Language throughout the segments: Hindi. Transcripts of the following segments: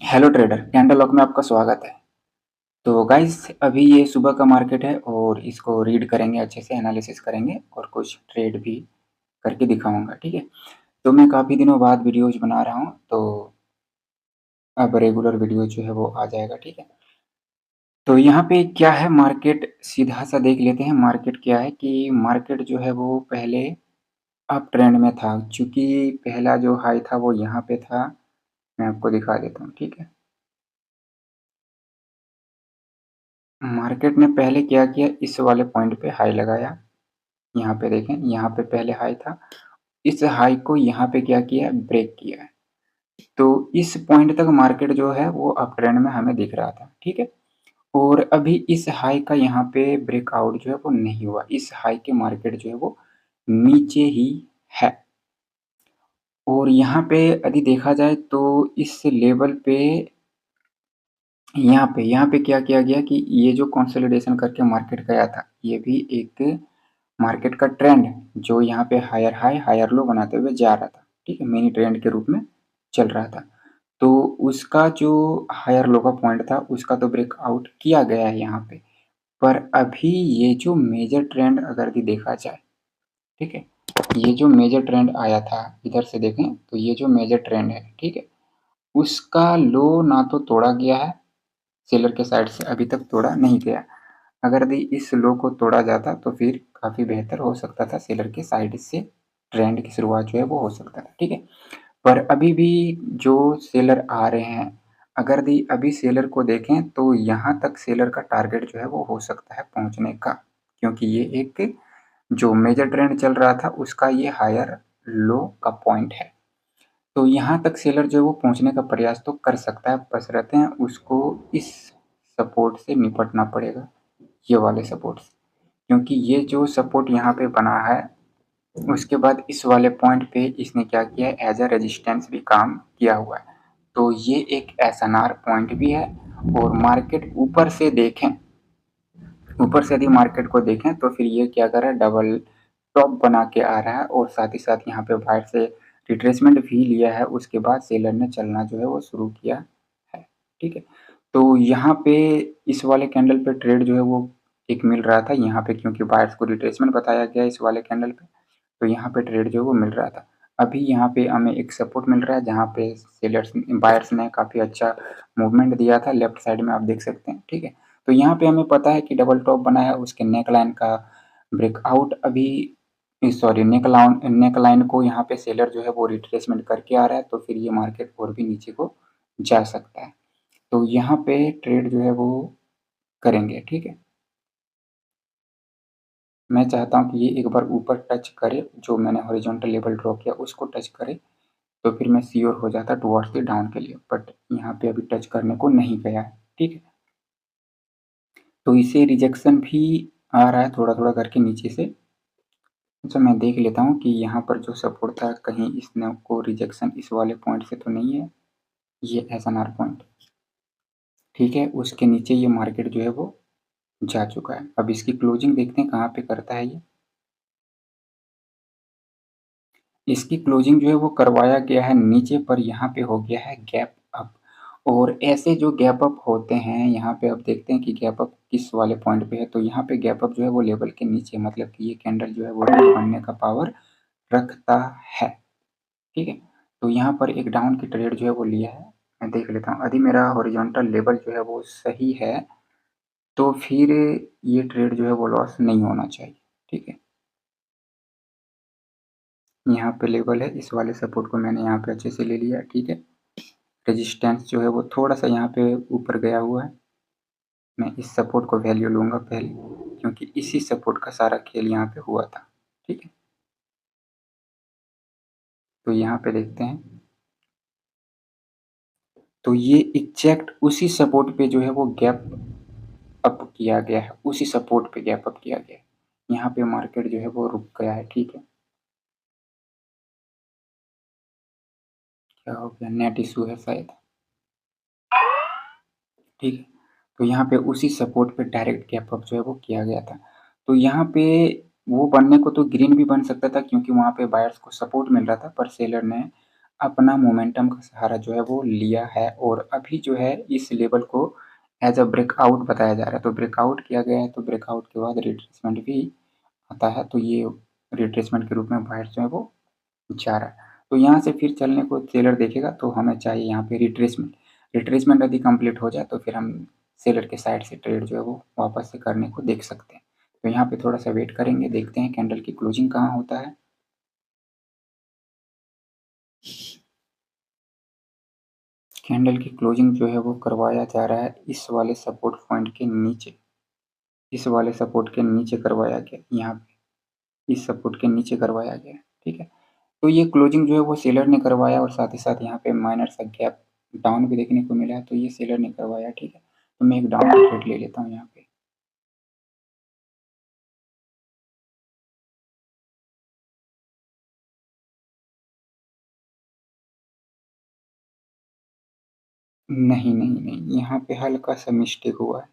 हेलो ट्रेडर, कैंडल लॉक में आपका स्वागत है। तो गाइस अभी ये सुबह का मार्केट है और इसको रीड करेंगे, अच्छे से एनालिसिस करेंगे और कुछ ट्रेड भी करके दिखाऊंगा। ठीक है, तो मैं काफ़ी दिनों बाद वीडियोज बना रहा हूँ, तो अब रेगुलर वीडियो जो है वो आ जाएगा। ठीक है, तो यहाँ पे क्या है, मार्केट सीधा सा देख लेते हैं। मार्केट क्या है कि मार्केट जो है वो पहले अप ट्रेंड में था, चूंकि पहला जो हाई था वो यहाँ पे था। मैं आपको दिखा देता हूँ। ठीक है, मार्केट ने पहले क्या किया, इस वाले पॉइंट पे हाई लगाया। यहाँ पे देखें, यहाँ पे पहले हाई था, इस हाई को यहाँ पे क्या किया, ब्रेक किया है। तो इस पॉइंट तक मार्केट जो है वो अप ट्रेंड में हमें दिख रहा था। ठीक है, और अभी इस हाई का यहाँ पे ब्रेकआउट जो है वो नहीं हुआ, इस हाई के मार्केट जो है वो नीचे ही है। और यहाँ पे यदि देखा जाए तो इस लेवल पे यहाँ पे क्या किया गया कि ये जो कंसोलिडेशन करके मार्केट गया था, ये भी एक मार्केट का ट्रेंड है जो यहाँ पे हायर हाई हायर लो बनाते हुए जा रहा था। ठीक है, मिनी ट्रेंड के रूप में चल रहा था। तो उसका जो हायर लो का पॉइंट था उसका तो ब्रेकआउट किया गया है यहाँ पे। पर अभी ये जो मेजर ट्रेंड अगर भी देखा जाए, ठीक है, ये जो मेजर ट्रेंड आया था, इधर से देखें तो ये जो मेजर ट्रेंड है, ठीक है, उसका लो ना तो तोड़ा गया है, सेलर के साइड से अभी तक तोड़ा नहीं गया। अगर यदि इस लो को तोड़ा जाता तो फिर काफ़ी बेहतर हो सकता था, सेलर के साइड से ट्रेंड की शुरुआत जो है वो हो सकता था। ठीक है, पर अभी भी जो सेलर आ रहे हैं, अगर यदि अभी सेलर को देखें तो यहाँ तक सेलर का टारगेट जो है वो हो सकता है पहुँचने का, क्योंकि ये एक जो मेजर ट्रेंड चल रहा था उसका ये हायर लो का पॉइंट है। तो यहाँ तक सेलर जो है वो पहुँचने का प्रयास तो कर सकता है, बस रहते हैं उसको इस सपोर्ट से निपटना पड़ेगा, ये वाले सपोर्ट से। क्योंकि ये जो सपोर्ट यहाँ पे बना है, उसके बाद इस वाले पॉइंट पे इसने क्या किया है, एज अ रेजिस्टेंस भी काम किया हुआ है। तो ये एक एसएनआर पॉइंट भी है। और मार्केट ऊपर से देखें, ऊपर से यदि मार्केट को देखें तो फिर ये क्या कर रहा है, डबल टॉप बना के आ रहा है और साथ ही साथ यहाँ पे बाहर से रिट्रेसमेंट भी लिया है। उसके बाद सेलर ने चलना जो है वो शुरू किया है। ठीक है, तो यहाँ पे इस वाले कैंडल पे ट्रेड जो है वो एक मिल रहा था यहाँ पे, क्योंकि बायर्स को रिट्रेसमेंट बताया गया इस वाले कैंडल पे, तो यहाँ पे ट्रेड जो है वो मिल रहा था। अभी यहाँ पे हमें एक सपोर्ट मिल रहा है जहाँ पे सेलर्स बायर्स ने काफ़ी अच्छा मूवमेंट दिया था, लेफ्ट साइड में आप देख सकते हैं। ठीक है, तो यहाँ पे हमें पता है कि डबल टॉप बना है, उसके नेक लाइन का ब्रेकआउट अभी, सॉरी, नेक लाइन को यहाँ पे सेलर जो है वो रिट्रेसमेंट करके आ रहा है, तो फिर ये मार्केट और भी नीचे को जा सकता है। तो यहाँ पे ट्रेड जो है वो करेंगे। ठीक है, मैं चाहता हूँ कि ये एक बार ऊपर टच करे, जो मैंने हॉरिजॉन्टल लेवल ड्रॉ किया उसको टच करे, तो फिर मैं श्योर हो जाता टुवर्ड्स द डाउन के लिए, बट यहाँ पे अभी टच करने को नहीं गया है। ठीक है, तो इसे रिजेक्शन भी आ रहा है थोड़ा थोड़ा करके नीचे से। अच्छा, मैं देख लेता हूँ कि यहाँ पर जो सपोर्ट था कहीं इसने को रिजेक्शन इस वाले पॉइंट से तो नहीं है, ये एसएनआर पॉइंट। ठीक है, उसके नीचे ये मार्केट जो है वो जा चुका है। अब इसकी क्लोजिंग देखते हैं कहाँ पे करता है ये। इसकी क्लोजिंग जो है वो करवाया गया है नीचे पर, यहाँ पे हो गया है गैप अप। और ऐसे जो गैप अप होते हैं, यहाँ पे आप देखते हैं कि गैप अप किस वाले पॉइंट पे है, तो यहाँ पे गैप अप जो है वो लेवल के नीचे, मतलब कि ये कैंडल जो है वो बनने का पावर रखता है। ठीक है, तो यहाँ पर एक डाउन की ट्रेड जो है वो लिया है। मैं देख लेता हूँ, यदि मेरा हॉरिजॉन्टल लेवल जो है वो सही है तो फिर ये ट्रेड जो है वो लॉस नहीं होना चाहिए। ठीक है, यहाँ पे लेवल है, इस वाले सपोर्ट को मैंने यहाँ पे अच्छे से ले लिया। ठीक है, रेजिस्टेंस जो है वो थोड़ा सा यहाँ पे ऊपर गया हुआ है, मैं इस सपोर्ट को वैल्यू लूँगा पहले, क्योंकि इसी सपोर्ट का सारा खेल यहाँ पे हुआ था। ठीक है, तो यहाँ पे देखते हैं, तो ये एग्जैक्ट उसी सपोर्ट पे जो है वो गैप अप किया गया है, उसी सपोर्ट पे गैप अप किया गया है। यहाँ पे मार्केट जो है वो रुक गया है। ठीक है, क्या हो गया, नेट इशू है शायद। ठीक है, तो यहाँ पे उसी सपोर्ट पे डायरेक्ट गैप अप जो है वो किया गया था। तो यहाँ पे वो बनने को तो ग्रीन भी बन सकता था, क्योंकि वहाँ पे बायर्स को सपोर्ट मिल रहा था, पर सेलर ने अपना मोमेंटम का सहारा जो है वो लिया है और अभी जो है इस लेवल को एज अ ब्रेकआउट बताया जा रहा है। तो ब्रेकआउट किया गया है, तो ब्रेकआउट के बाद रिट्रेसमेंट भी आता है, तो ये रिट्रेसमेंट के रूप में बाहर जो है वो जा रहा है। तो यहाँ से फिर चलने को सेलर देखेगा, तो हमें चाहिए यहाँ पे रिट्रेसमेंट। रिट्रेसमेंट यदि कंप्लीट हो जाए तो फिर हम सेलर के साइड से ट्रेड जो है वो वापस से करने को देख सकते हैं। तो यहाँ पे थोड़ा सा वेट करेंगे, देखते हैं कैंडल की क्लोजिंग कहाँ होता है। कैंडल की क्लोजिंग जो है वो करवाया जा रहा है इस वाले सपोर्ट पॉइंट के नीचे, इस वाले सपोर्ट के नीचे करवाया गया, यहाँ पे इस सपोर्ट के नीचे करवाया गया। ठीक है, तो ये क्लोजिंग जो है वो सेलर ने करवाया और साथ ही साथ यहाँ पे माइनर सा गैप डाउन भी देखने को मिला है, तो ये सेलर ने करवाया। ठीक है, तो मैं एक डाउन ट्रेड ले लेता हूँ यहाँ पे। नहीं नहीं नहीं, यहाँ पे हल्का सा मिस्टेक हुआ है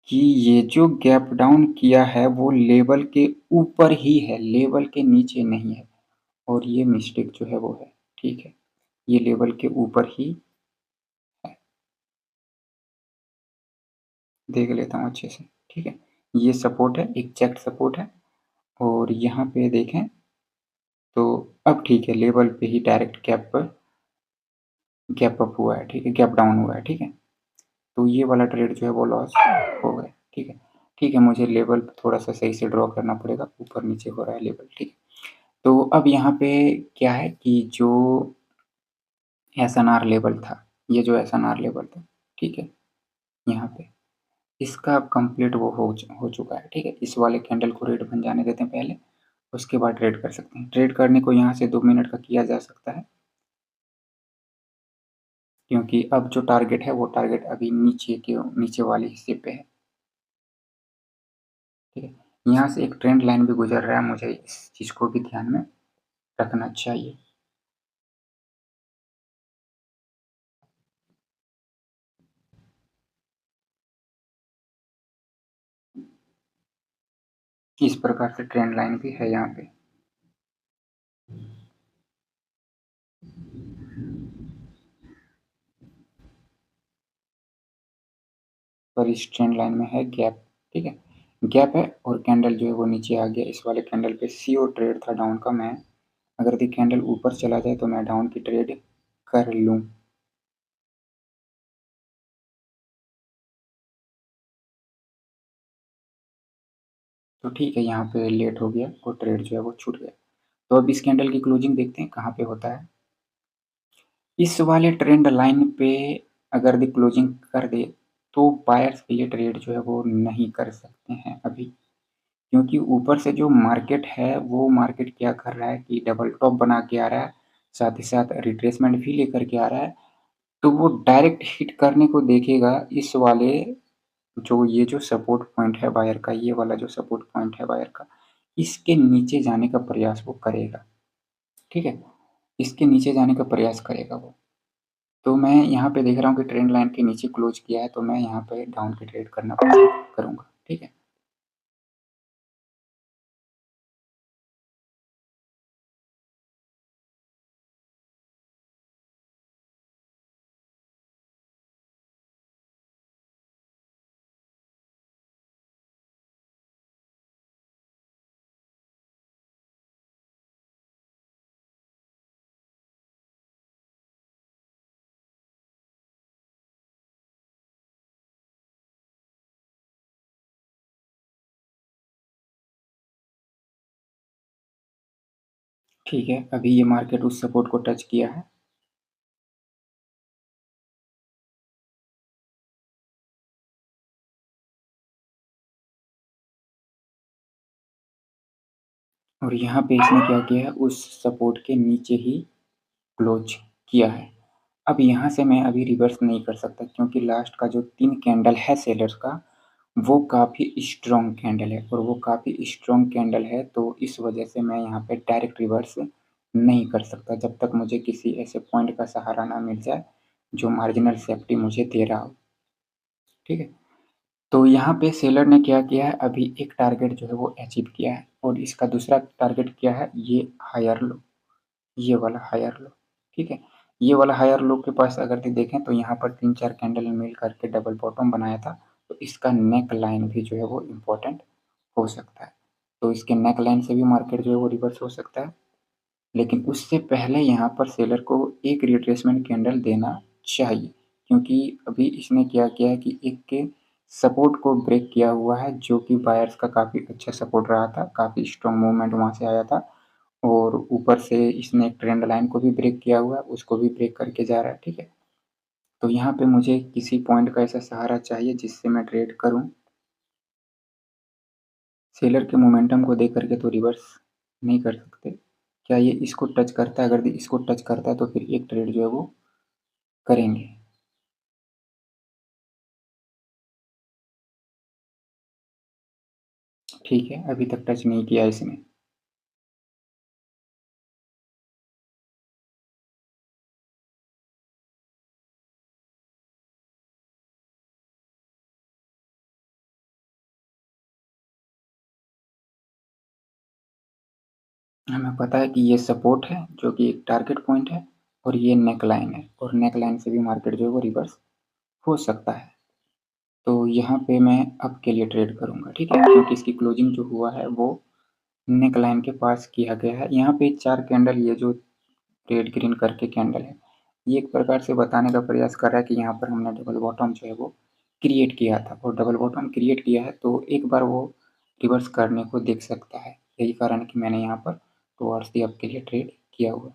कि ये जो गैप डाउन किया है वो लेवल के ऊपर ही है, लेवल के नीचे नहीं है, और ये मिस्टेक जो है वो है। ठीक है, ये लेवल के ऊपर ही है, देख लेता हूँ अच्छे से। ठीक है, ये सपोर्ट है, एग्जैक्ट सपोर्ट है, और यहाँ पे देखें तो अब ठीक है, लेवल पे ही डायरेक्ट गैप अप हुआ है। ठीक है, गैप डाउन हुआ है। ठीक है, तो ये वाला ट्रेड जो है वो लॉस हो गया। ठीक है, ठीक है, मुझे लेवल थोड़ा सा सही से ड्रॉ करना पड़ेगा, ऊपर नीचे हो रहा है लेवल। ठीक है, तो अब यहाँ पे क्या है कि जो एस एन आर लेवल था, ये जो एस एन आर लेवल था, ठीक है, यहाँ पे इसका अब कंप्लीट वो हो चुका है। ठीक है, इस वाले कैंडल को रेड बन जाने देते हैं पहले, उसके बाद ट्रेड कर सकते हैं। ट्रेड करने को यहाँ से 2 मिनट का किया जा सकता है, क्योंकि अब जो टारगेट है वो टारगेट अभी नीचे वाले हिस्से पे है। ठीक है, यहाँ से एक ट्रेंड लाइन भी गुजर रहा है, मुझे इस चीज़ को भी ध्यान में रखना चाहिए। इस प्रकार से ट्रेंड लाइन भी है यहाँ पे, पर इस ट्रेंड लाइन में है गैप। ठीक है, गैप है और कैंडल जो है वो नीचे आ गया। इस वाले कैंडल पे सीओ ट्रेड था डाउन का, मैं अगर यदि कैंडल ऊपर चला जाए तो मैं डाउन की ट्रेड कर लूँ। तो ठीक है, यहाँ पे लेट हो गया और ट्रेड जो है वो छूट गया। तो अब इस कैंडल की क्लोजिंग देखते हैं कहाँ पे होता है। इस वाले ट्रेंड लाइन पे अगर यदि क्लोजिंग कर दे तो बायर्स के लिए ट्रेड जो है वो नहीं कर सकते हैं अभी, क्योंकि ऊपर से जो मार्केट है वो मार्केट क्या कर रहा है कि डबल टॉप बना के आ रहा है, साथ ही साथ रिट्रेसमेंट भी लेकर के आ रहा है। तो वो डायरेक्ट हिट करने को देखेगा इस वाले जो ये जो सपोर्ट पॉइंट है बायर का, ये वाला जो सपोर्ट पॉइंट है बायर का, इसके नीचे जाने का प्रयास वो करेगा। ठीक है, इसके नीचे जाने का प्रयास करेगा वो। तो मैं यहाँ पे देख रहा हूँ कि ट्रेंड लाइन के नीचे क्लोज किया है, तो मैं यहाँ पे डाउन की ट्रेड करना पसंद करूँगा। ठीक है, ठीक है, अभी ये मार्केट उस सपोर्ट को टच किया है, और यहाँ पे इसने क्या किया है, उस सपोर्ट के नीचे ही क्लोज किया है। अब यहाँ से मैं अभी रिवर्स नहीं कर सकता, क्योंकि लास्ट का जो 3 कैंडल है सेलर्स का वो काफ़ी स्ट्रॉन्ग कैंडल है, और वो काफ़ी स्ट्रॉन्ग कैंडल है, तो इस वजह से मैं यहाँ पे डायरेक्ट रिवर्स नहीं कर सकता जब तक मुझे किसी ऐसे पॉइंट का सहारा ना मिल जाए जो मार्जिनल सेफ्टी मुझे दे रहा हो। ठीक है, तो यहाँ पे सेलर ने क्या किया है, अभी एक टारगेट जो है वो अचीव किया है, और इसका दूसरा टारगेट क्या है, ये हायर लो, ये वाला हायर लो। ठीक है। ये वाला हायर लो के पास अगर देखें तो यहाँ पर 3-4 कैंडल मिल करके डबल बॉटम बनाया था, तो इसका नेक लाइन भी जो है वो इम्पोर्टेंट हो सकता है। तो इसके नेक लाइन से भी मार्केट जो है वो रिवर्स हो सकता है, लेकिन उससे पहले यहाँ पर सेलर को एक रिट्रेसमेंट कैंडल देना चाहिए, क्योंकि अभी इसने क्या किया है कि एक के सपोर्ट को ब्रेक किया हुआ है, जो कि बायर्स का काफ़ी अच्छा सपोर्ट रहा था, काफ़ी स्ट्रॉन्ग मूवमेंट वहाँ से आया था, और ऊपर से इसने एक ट्रेंड लाइन को भी ब्रेक किया हुआ है, उसको भी ब्रेक करके जा रहा है। ठीक है, तो यहाँ पे मुझे किसी पॉइंट का ऐसा सहारा चाहिए जिससे मैं ट्रेड करूँ। सेलर के मोमेंटम को देख करके तो रिवर्स नहीं कर सकते। क्या ये इसको टच करता है? अगर इसको टच करता है तो फिर एक ट्रेड जो है वो करेंगे। ठीक है, अभी तक टच नहीं किया इसने। हमें पता है कि ये सपोर्ट है, जो कि एक टारगेट पॉइंट है, और ये नेक लाइन है, और नेक लाइन से भी मार्केट जो है वो रिवर्स हो सकता है। तो यहाँ पे मैं अप के लिए ट्रेड करूँगा। ठीक है, क्योंकि इसकी क्लोजिंग जो हुआ है वो नेक लाइन के पास किया गया है। यहाँ पे 4 कैंडल, ये जो रेड ग्रीन करके कैंडल है, ये एक प्रकार से बताने का प्रयास कर रहा है कि यहाँ पर हमने डबल बॉटम जो है वो क्रिएट किया था, और डबल बॉटम क्रिएट किया है तो एक बार वो रिवर्स करने को देख सकता है। यही कारण है कि मैंने यहाँ पर टुवर्ड्स दी अप के लिए ट्रेड किया हुआ।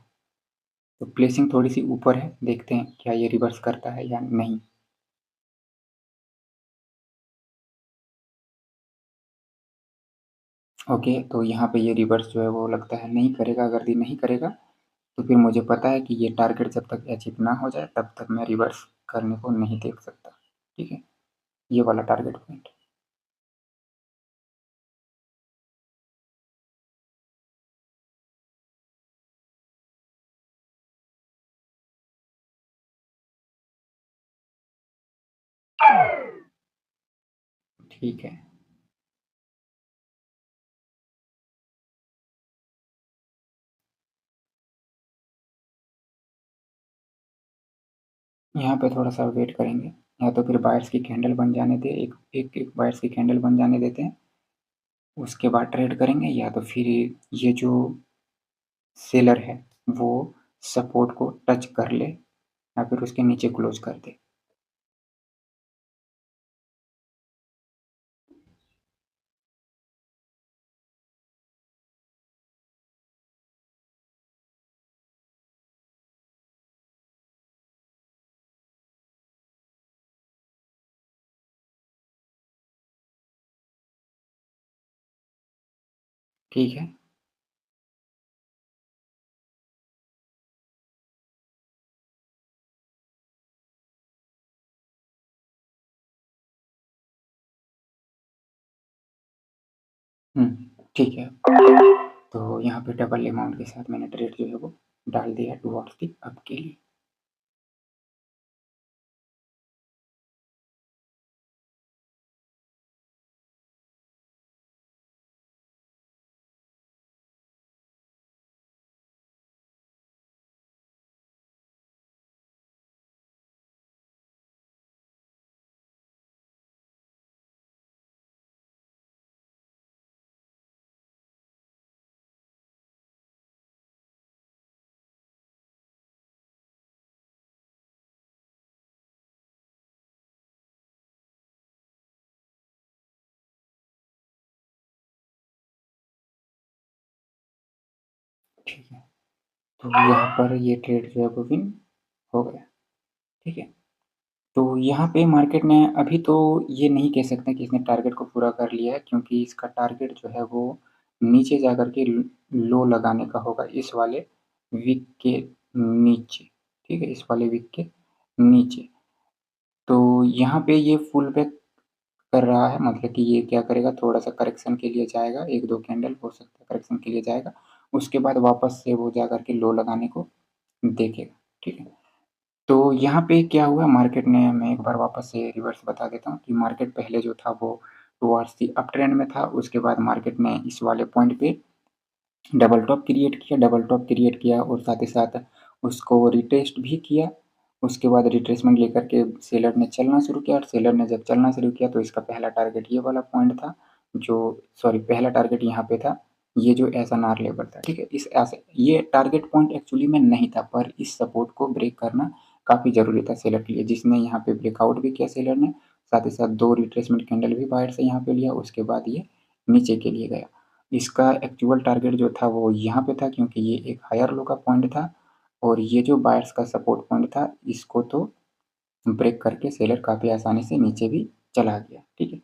तो प्लेसिंग थोड़ी सी ऊपर है, देखते हैं क्या ये रिवर्स करता है या नहीं। ओके, तो यहाँ पे ये रिवर्स जो है वो लगता है नहीं करेगा। अगर ये नहीं करेगा तो फिर मुझे पता है कि ये टारगेट जब तक अचीव ना हो जाए तब तक मैं रिवर्स करने को नहीं देख सकता। ठीक है, ये वाला टारगेट पॉइंट। ठीक है, यहाँ पे थोड़ा सा वेट करेंगे, या तो फिर बायर्स की कैंडल बन जाने दे, एक बायर्स की कैंडल बन जाने देते हैं, उसके बाद ट्रेड करेंगे, या तो फिर ये जो सेलर है वो सपोर्ट को टच कर ले या फिर उसके नीचे क्लोज कर दे। ठीक है, ठीक है। तो यहाँ पे डबल अमाउंट के साथ मैंने ट्रेड जो है वो डाल दिया टुवर्ड्स दी अप के लिए। ठीक है, तो यहाँ पर ये ट्रेड जो है वो विन हो गया। ठीक है, तो यहाँ पे मार्केट ने अभी तो ये नहीं कह सकते कि इसने टारगेट को पूरा कर लिया है, क्योंकि इसका टारगेट जो है वो नीचे जा कर के लो लगाने का होगा, इस वाले वीक के नीचे। ठीक है, इस वाले वीक के नीचे। तो यहाँ पे ये फुल बैक कर रहा है, मतलब कि ये क्या करेगा, थोड़ा सा करेक्शन के लिए जाएगा, एक दो कैंडल हो सकता है करेक्शन के लिए जाएगा, उसके बाद वापस से वो जा करके लो लगाने को देखेगा। ठीक है, तो यहाँ पे क्या हुआ मार्केट ने, मैं एक बार वापस से रिवर्स बता देता हूँ कि मार्केट पहले जो था वो टुवर्ड्स दी अप ट्रेंड में था, उसके बाद मार्केट ने इस वाले पॉइंट पे डबल टॉप क्रिएट किया, डबल टॉप क्रिएट किया और साथ ही साथ उसको रिटेस्ट भी किया। उसके बाद रिट्रेसमेंट लेकर के सेलर ने चलना शुरू किया, और सेलर ने जब चलना शुरू किया तो इसका पहला टारगेट ये वाला पॉइंट था, जो सॉरी पहला टारगेट यहाँ पे था, ये जो एसएनआर लेवल था, ठीक है। इस ऐसे ये टारगेट पॉइंट एक्चुअली में नहीं था, पर इस सपोर्ट को ब्रेक करना काफ़ी ज़रूरी था सेलर के लिए, जिसने यहाँ पे ब्रेकआउट भी किया सेलर ने, साथ ही साथ 2 रिट्रेसमेंट कैंडल भी बाहर से यहाँ पे लिया, उसके बाद ये नीचे के लिए गया। इसका एक्चुअल टारगेट जो था वो यहाँ पे था, क्योंकि ये एक हायर लो का पॉइंट था, और ये जो बायर्स का सपोर्ट पॉइंट था, इसको तो ब्रेक करके सेलर काफ़ी आसानी से नीचे भी चला गया, ठीक है।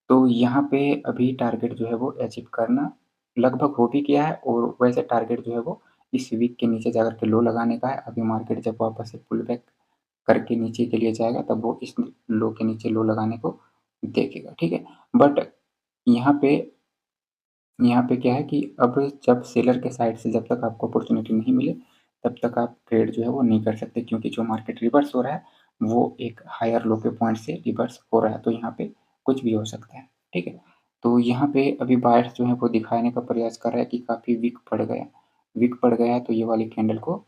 तो यहाँ पे अभी टारगेट जो है वो अचीव करना लगभग हो भी गया है, और वैसे टारगेट जो है वो इस वीक के नीचे जाकर के लो लगाने का है। अभी मार्केट जब वापस से पुल बैक करके नीचे के लिए जाएगा, तब वो इस लो के नीचे लो लगाने को देखेगा, ठीक है। बट यहाँ पे यहाँ पे क्या है कि अब जब सेलर के साइड से जब तक आपको अपॉर्चुनिटी नहीं मिले, तब तक आप ट्रेड जो है वो नहीं कर सकते, क्योंकि जो मार्केट रिवर्स हो रहा है वो एक हायर लो के पॉइंट से रिवर्स हो रहा है, तो यहाँ पे कुछ भी हो सकता है, ठीक है। तो यहाँ पे अभी बायर्स जो है वो दिखाने का प्रयास कर रहा है कि काफ़ी वीक पड़ गया है, तो ये वाली कैंडल को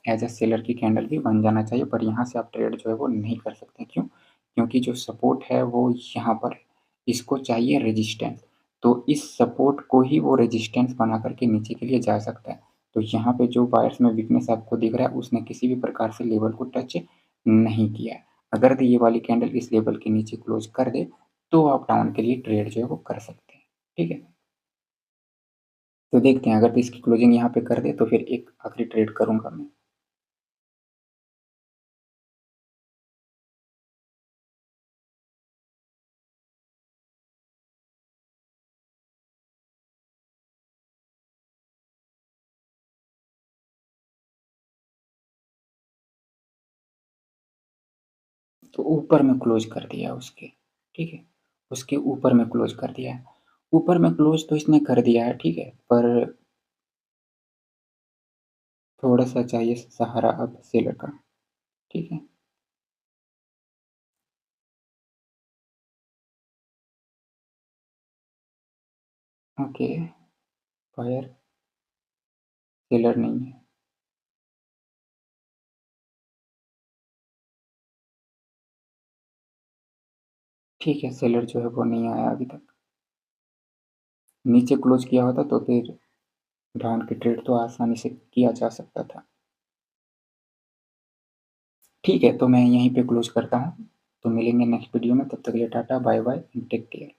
एज अ सेलर की कैंडल भी बन जाना चाहिए, पर यहाँ से आप ट्रेड जो है वो नहीं कर सकते। क्यों? क्योंकि जो सपोर्ट है वो यहाँ पर है, इसको चाहिए रेजिस्टेंस, तो इस सपोर्ट को ही वो रेजिस्टेंस बना करके नीचे के लिए जा सकता है। तो यहाँ पे जो बायर्स में वीकनेस आपको दिख रहा है, उसने किसी भी प्रकार से लेवल को टच नहीं किया है। अगर ये वाली कैंडल इस लेवल के नीचे क्लोज कर दे, तो आप डाउन के लिए ट्रेड जो है वो कर सकते हैं, ठीक है। तो देखते हैं, अगर तो इसकी क्लोजिंग यहाँ पे कर दे तो फिर एक आखिरी ट्रेड करूंगा मैं। तो ऊपर में क्लोज कर दिया उसके, ठीक है। उसके ऊपर में क्लोज कर दिया है। ऊपर में क्लोज तो इसने कर दिया है, ठीक है, पर थोड़ा सा चाहिए सहारा अब सेलर का, ठीक है। ओके, फायर सेलर नहीं है, ठीक है। सेलर जो है वो नहीं आया अभी तक। नीचे क्लोज किया होता तो फिर डाउन की ट्रेड तो आसानी से किया जा सकता था। ठीक है, तो मैं यहीं पे क्लोज करता हूँ। तो मिलेंगे नेक्स्ट वीडियो में, तब तक के लिए tata bye bye and take care.